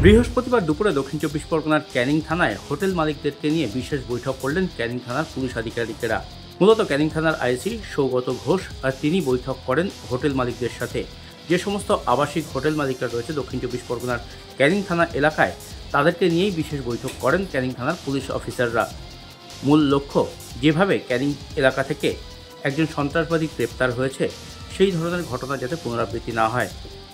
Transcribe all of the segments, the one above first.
বৃহস্পতিবার দুপুরে দক্ষিণ চব্বিশ পরগনার ক্যানিং থানায় হোটেল মালিকদেরকে নিয়ে বিশেষ বৈঠক করলেন ক্যানিং থানার পুলিশ আধিকারিকেরা। মূলত ক্যানিং থানার আইসি সৌগত ঘোষ আর তিনি বৈঠক করেন হোটেল মালিকদের সাথে। যে সমস্ত আবাসিক হোটেল মালিকরা রয়েছে দক্ষিণ চব্বিশ পরগনার ক্যানিং থানা এলাকায়, তাদেরকে নিয়েই বিশেষ বৈঠক করেন ক্যানিং থানার পুলিশ অফিসাররা। মূল লক্ষ্য, যেভাবে ক্যানিং এলাকা থেকে একজন সন্ত্রাসবাদী গ্রেপ্তার হয়েছে, সেই ধরনের ঘটনা যাতে পুনরাবৃত্তি না হয়,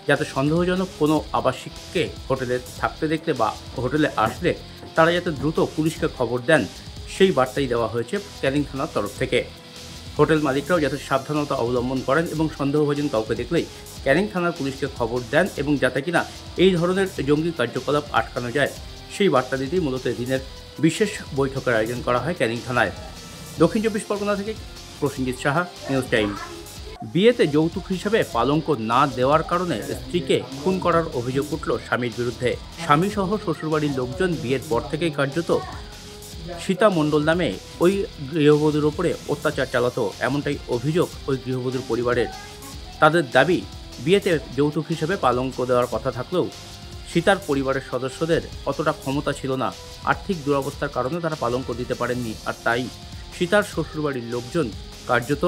যাতে সন্দেহজনক কোনো আবাসিককে হোটেলে থাকতে দেখলে বা হোটেলে আসলে তারা যাতে দ্রুত পুলিশকে খবর দেন, সেই বার্তাই দেওয়া হয়েছে ক্যানিং থানার তরফ থেকে। হোটেল মালিকরাও যাতে সাবধানতা অবলম্বন করেন এবং সন্দেহভাজন কাউকে দেখলেই ক্যানিং থানার পুলিশকে খবর দেন এবং যাতে কিনা এই ধরনের জঙ্গি কার্যকলাপ আটকানো যায়, সেই বার্তা দিতেই মূলত দিনের বিশেষ বৈঠকের আয়োজন করা হয় ক্যানিং থানায়। দক্ষিণ চব্বিশ পরগনা থেকে প্রসেনজিৎ সাহা, নিউজ টাইম। বিয়েতে যৌতুক হিসেবে পালঙ্ক না দেওয়ার কারণে স্ত্রীকে খুন করার অভিযোগ উঠল স্বামীর বিরুদ্ধে। স্বামীসহ শ্বশুরবাড়ির লোকজন বিয়ের পর থেকেই কার্যত সীতা মণ্ডল নামে ওই গৃহবধূর ওপরে অত্যাচার চালাতো, এমনটাই অভিযোগ ওই গৃহবধূর পরিবারের। তাদের দাবি, বিয়েতে যৌতুক হিসেবে পালঙ্ক দেওয়ার কথা থাকলেও সীতার পরিবারের সদস্যদের অতটা ক্ষমতা ছিল না, আর্থিক দুরবস্থার কারণে তারা পালঙ্ক দিতে পারেননি। আর তাই সীতার শ্বশুরবাড়ির লোকজন কার্যত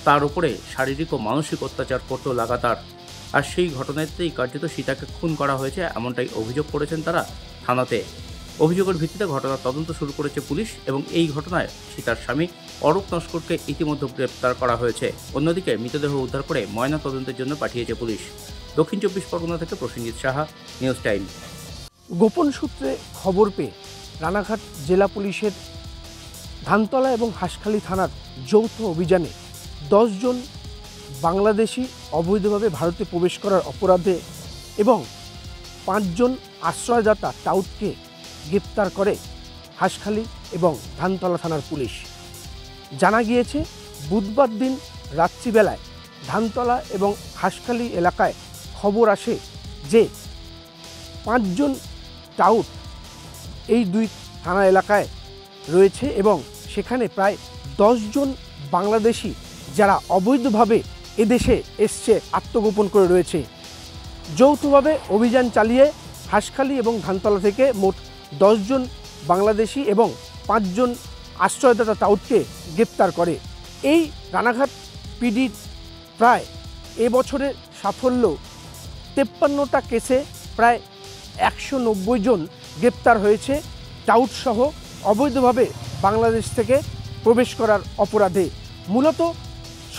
তার উপরে শারীরিক ও মানসিক অত্যাচার করত লাগাতার। আর সেই ঘটনাতেই কার্যত সীতাকে খুন করা হয়েছে, এমনটাই অভিযোগ করেছেন তারা থানাতে। অভিযোগের ভিত্তিতে ঘটনার তদন্ত শুরু করেছে পুলিশ এবং এই ঘটনায় সীতার স্বামী অরূপ নস্করকে ইতিমধ্যে গ্রেপ্তার করা হয়েছে। অন্যদিকে মৃতদেহ উদ্ধার করে ময়না তদন্তের জন্য পাঠিয়েছে পুলিশ। দক্ষিণ চব্বিশ পরগনা থেকে প্রসেনজিৎ সাহা, নিউজ টাইম। গোপন সূত্রে খবর পেয়ে রানাঘাট জেলা পুলিশের ধানতলা এবং হাঁসখালি থানার যৌথ অভিযানে 10 জন বাংলাদেশি অবৈধভাবে ভারতে প্রবেশ করার অপরাধে এবং 5 জন আশ্রয়দাতা টাউটকে গ্রেপ্তার করে হাঁসখালি এবং ধানতলা থানার পুলিশ। জানা গিয়েছে, বুধবার দিন রাত্রিবেলায় ধানতলা এবং হাঁসখালি এলাকায় খবর আসে যে 5 জন টাউট এই দুই থানা এলাকায় রয়েছে এবং সেখানে প্রায় 10 জন বাংলাদেশি যারা অবৈধভাবে এদেশে এসছে আত্মগোপন করে রয়েছে। যৌথভাবে অভিযান চালিয়ে হাঁসখালি এবং ধানতলা থেকে মোট 10 জন বাংলাদেশি এবং 5 জন আশ্রয়দাতা টাউটকে গ্রেপ্তার করে। এই রানাঘাট পিডির প্রায় এবছরের সাফল্য 53টা কেসে প্রায় 190 জন গ্রেপ্তার হয়েছে টাউটসহ অবৈধভাবে বাংলাদেশ থেকে প্রবেশ করার অপরাধে। মূলত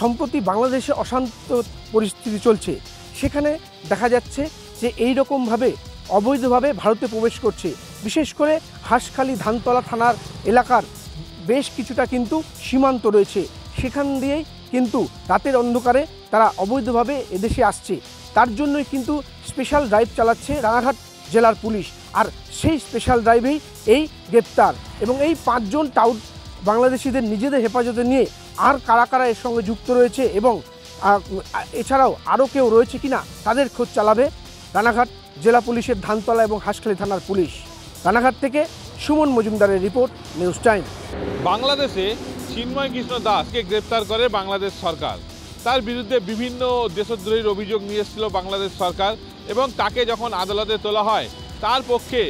সম্প্রতি বাংলাদেশে অশান্ত পরিস্থিতি চলছে, সেখানে দেখা যাচ্ছে যে এই রকমভাবে অবৈধভাবে ভারতে প্রবেশ করছে। বিশেষ করে হাঁসখালি ধানতলা থানার এলাকার বেশ কিছুটা কিন্তু সীমান্ত রয়েছে, সেখান দিয়েই কিন্তু রাতের অন্ধকারে তারা অবৈধভাবে এদেশে আসছে। তার জন্যই কিন্তু স্পেশাল ড্রাইভ চালাচ্ছে রানাঘাট জেলার পুলিশ। আর সেই স্পেশাল ড্রাইভেই এই গ্রেপ্তার এবং এই 5 জন টাউট বাংলাদেশিদের নিজেদের হেফাজতে নিয়ে আর কারা কারা এর সঙ্গে যুক্ত রয়েছে এবং এছাড়াও আরও কেউ রয়েছে কিনা তাদের খোঁজ চালাবে রানাঘাট জেলা পুলিশের ধানতলা এবং হাঁসখালি থানার পুলিশ। রানাঘাট থেকে সুমন মজুমদারের রিপোর্ট, নিউজ টাইম। বাংলাদেশে চিন্ময় কৃষ্ণ দাসকে গ্রেপ্তার করে বাংলাদেশ সরকার। তার বিরুদ্ধে বিভিন্ন দেশদ্রোহীর অভিযোগ নিয়ে এসেছিল বাংলাদেশ সরকার এবং তাকে যখন আদালতে তোলা হয়, তার পক্ষে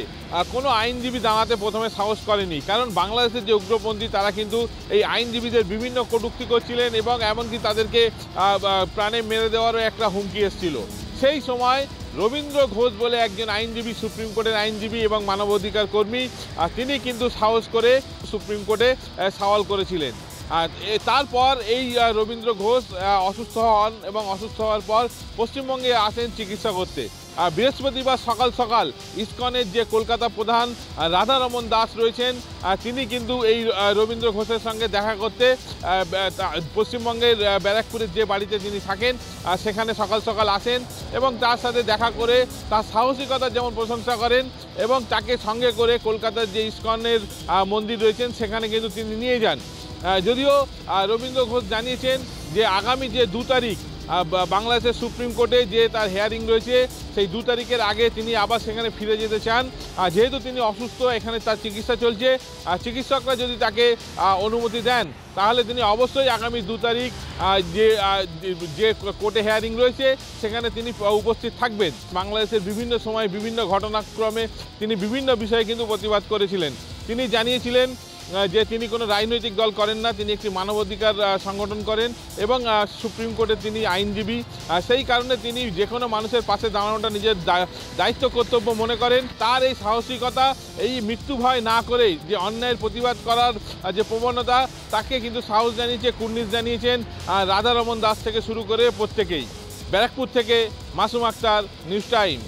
কোনো আইনজীবী দাঁড়াতে প্রথমে সাহস করেনি, কারণ বাংলাদেশের যে উগ্রপন্থী তারা কিন্তু এই আইনজীবীদের বিভিন্ন কটূক্তি করছিলেন এবং এমনকি তাদেরকে প্রাণে মেরে দেওয়ারও একটা হুমকি এসেছিল। সেই সময় রবীন্দ্র ঘোষ বলে একজন আইনজীবী, সুপ্রিম কোর্টের আইনজীবী এবং মানবাধিকার কর্মী, তিনি কিন্তু সাহস করে সুপ্রিম কোর্টে সওয়াল করেছিলেন। তারপর এই রবীন্দ্র ঘোষ অসুস্থ হন এবং অসুস্থ হওয়ার পর পশ্চিমবঙ্গে আসেন চিকিৎসা করতে। বৃহস্পতিবার সকাল সকাল ইসকনের যে কলকাতা প্রধান রাধারমন দাস রয়েছেন, তিনি কিন্তু এই রবীন্দ্র ঘোষের সঙ্গে দেখা করতে পশ্চিমবঙ্গের ব্যারাকপুরের যে বাড়িতে তিনি থাকেন সেখানে সকাল সকাল আসেন এবং তার সাথে দেখা করে তার সাহসিকতার যেমন প্রশংসা করেন এবং তাকে সঙ্গে করে কলকাতার যে ইসকনের মন্দির রয়েছেন সেখানে কিন্তু তিনি নিয়ে যান। যদিও রবীন্দ্র ঘোষ জানিয়েছেন যে আগামী যে 2 তারিখ বাংলাদেশের সুপ্রিম কোর্টে যে তার হিয়ারিং রয়েছে সেই 2 তারিখের আগে তিনি আবার সেখানে ফিরে যেতে চান। যেহেতু তিনি অসুস্থ, এখানে তার চিকিৎসা চলছে, চিকিৎসকরা যদি তাকে অনুমতি দেন তাহলে তিনি অবশ্যই আগামী 2 তারিখ যে কোর্টে হিয়ারিং রয়েছে সেখানে তিনি উপস্থিত থাকবেন। বাংলাদেশের বিভিন্ন সময় বিভিন্ন ঘটনাক্রমে তিনি বিভিন্ন বিষয়ে কিন্তু প্রতিবাদ করেছিলেন। তিনি জানিয়েছিলেন যে তিনি কোনো রাজনৈতিক দল করেন না, তিনি একটি মানবাধিকার সংগঠন করেন এবং সুপ্রিম কোর্টের তিনি আইনজীবী। সেই কারণে তিনি যে কোনো মানুষের পাশে দাঁড়ানোটা নিজের দায়িত্ব কর্তব্য মনে করেন। তার এই সাহসিকতা, এই মৃত্যু ভয় না করেই যে অন্যায়ের প্রতিবাদ করার যে প্রবণতা, তাকে কিন্তু সাহস জানিয়েছে, কুর্নিশ জানিয়েছেন রাধারমন দাস থেকে শুরু করে প্রত্যেকেই। ব্যারাকপুর থেকে মাসুম আক্তার, নিউজ টাইম।